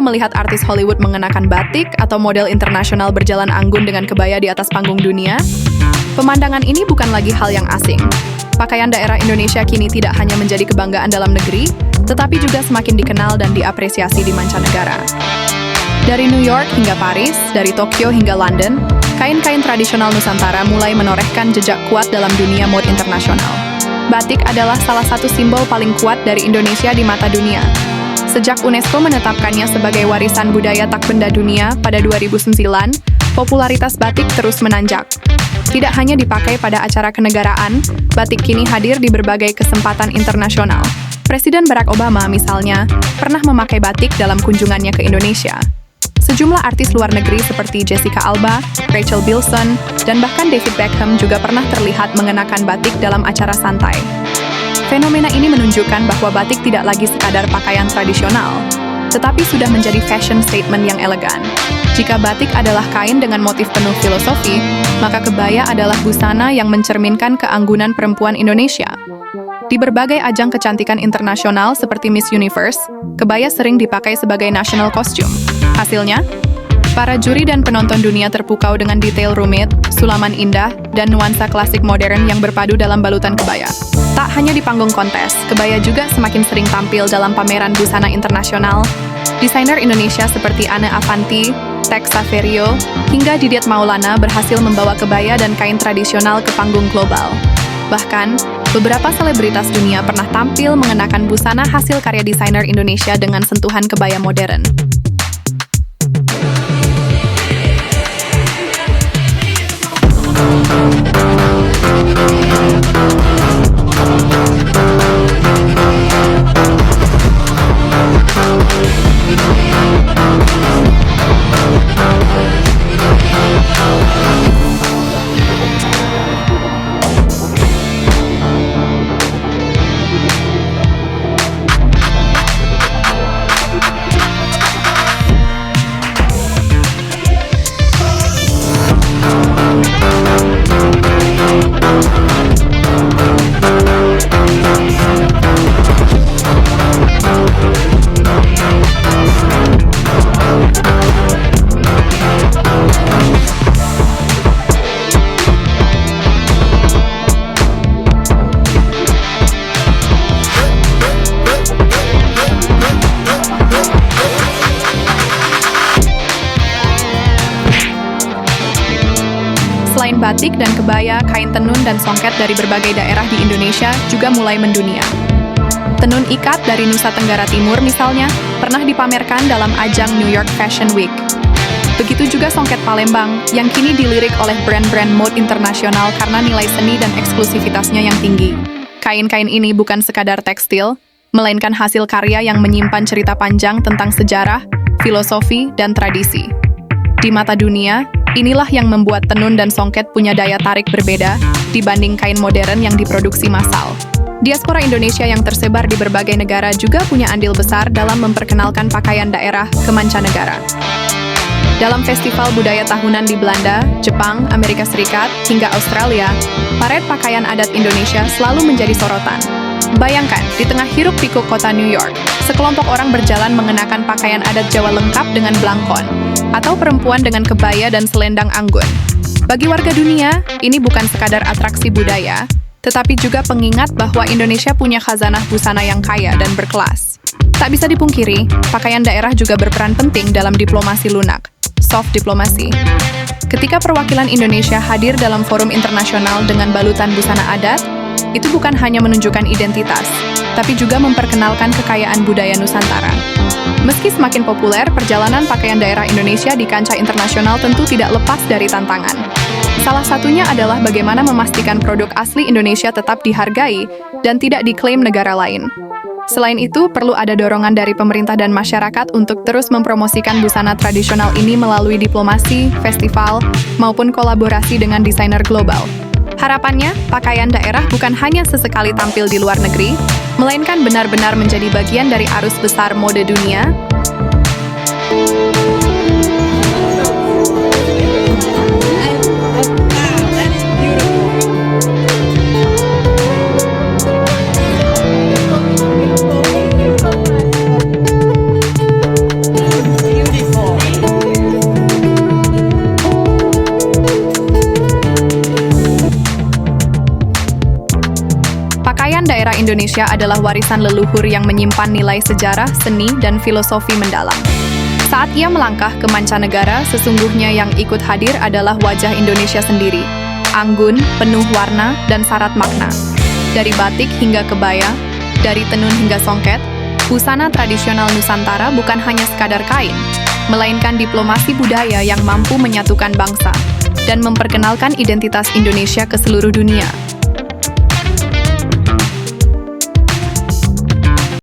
melihat artis Hollywood mengenakan batik atau model internasional berjalan anggun dengan kebaya di atas panggung dunia? Pemandangan ini bukan lagi hal yang asing. Pakaian daerah Indonesia kini tidak hanya menjadi kebanggaan dalam negeri, tetapi juga semakin dikenal dan diapresiasi di mancanegara. Dari New York hingga Paris, dari Tokyo hingga London, kain-kain tradisional Nusantara mulai menorehkan jejak kuat dalam dunia mode internasional. Batik adalah salah satu simbol paling kuat dari Indonesia di mata dunia. Sejak UNESCO menetapkannya sebagai warisan budaya tak benda dunia pada 2009, popularitas batik terus menanjak. Tidak hanya dipakai pada acara kenegaraan, batik kini hadir di berbagai kesempatan internasional. Presiden Barack Obama, misalnya, pernah memakai batik dalam kunjungannya ke Indonesia. Sejumlah artis luar negeri seperti Jessica Alba, Rachel Bilson, dan bahkan David Beckham juga pernah terlihat mengenakan batik dalam acara santai. Fenomena ini menunjukkan bahwa batik tidak lagi sekadar pakaian tradisional, tetapi sudah menjadi fashion statement yang elegan. Jika batik adalah kain dengan motif penuh filosofi, maka kebaya adalah busana yang mencerminkan keanggunan perempuan Indonesia. Di berbagai ajang kecantikan internasional seperti Miss Universe, kebaya sering dipakai sebagai national costume. Hasilnya, para juri dan penonton dunia terpukau dengan detail rumit, sulaman indah, dan nuansa klasik modern yang berpadu dalam balutan kebaya. Tak hanya di panggung kontes, kebaya juga semakin sering tampil dalam pameran busana internasional. Desainer Indonesia seperti Anne Avanti, Tex Saverio, hingga Didiet Maulana berhasil membawa kebaya dan kain tradisional ke panggung global. Bahkan, beberapa selebritas dunia pernah tampil mengenakan busana hasil karya desainer Indonesia dengan sentuhan kebaya modern. Selain batik dan kebaya, kain tenun dan songket dari berbagai daerah di Indonesia juga mulai mendunia. Tenun ikat dari Nusa Tenggara Timur misalnya, pernah dipamerkan dalam ajang New York Fashion Week. Begitu juga songket Palembang, yang kini dilirik oleh brand-brand mode internasional karena nilai seni dan eksklusivitasnya yang tinggi. Kain-kain ini bukan sekadar tekstil, melainkan hasil karya yang menyimpan cerita panjang tentang sejarah, filosofi, dan tradisi. Di mata dunia, inilah yang membuat tenun dan songket punya daya tarik berbeda dibanding kain modern yang diproduksi massal. Diaspora Indonesia yang tersebar di berbagai negara juga punya andil besar dalam memperkenalkan pakaian daerah ke mancanegara. Dalam festival budaya tahunan di Belanda, Jepang, Amerika Serikat, hingga Australia, paret pakaian adat Indonesia selalu menjadi sorotan. Bayangkan, di tengah hiruk-pikuk kota New York, sekelompok orang berjalan mengenakan pakaian adat Jawa lengkap dengan blangkon, atau perempuan dengan kebaya dan selendang anggun. Bagi warga dunia, ini bukan sekadar atraksi budaya, tetapi juga pengingat bahwa Indonesia punya khazanah busana yang kaya dan berkelas. Tak bisa dipungkiri, pakaian daerah juga berperan penting dalam diplomasi lunak, soft diplomasi. Ketika perwakilan Indonesia hadir dalam forum internasional dengan balutan busana adat, itu bukan hanya menunjukkan identitas, tapi juga memperkenalkan kekayaan budaya Nusantara. Meski semakin populer, perjalanan pakaian daerah Indonesia di kancah internasional tentu tidak lepas dari tantangan. Salah satunya adalah bagaimana memastikan produk asli Indonesia tetap dihargai dan tidak diklaim negara lain. Selain itu, perlu ada dorongan dari pemerintah dan masyarakat untuk terus mempromosikan busana tradisional ini melalui diplomasi, festival, maupun kolaborasi dengan desainer global. Harapannya, pakaian daerah bukan hanya sesekali tampil di luar negeri, melainkan benar-benar menjadi bagian dari arus besar mode dunia. Indonesia adalah warisan leluhur yang menyimpan nilai sejarah, seni, dan filosofi mendalam. Saat ia melangkah ke mancanegara, sesungguhnya yang ikut hadir adalah wajah Indonesia sendiri. Anggun, penuh warna, dan syarat makna. Dari batik hingga kebaya, dari tenun hingga songket, busana tradisional Nusantara bukan hanya sekadar kain, melainkan diplomasi budaya yang mampu menyatukan bangsa dan memperkenalkan identitas Indonesia ke seluruh dunia.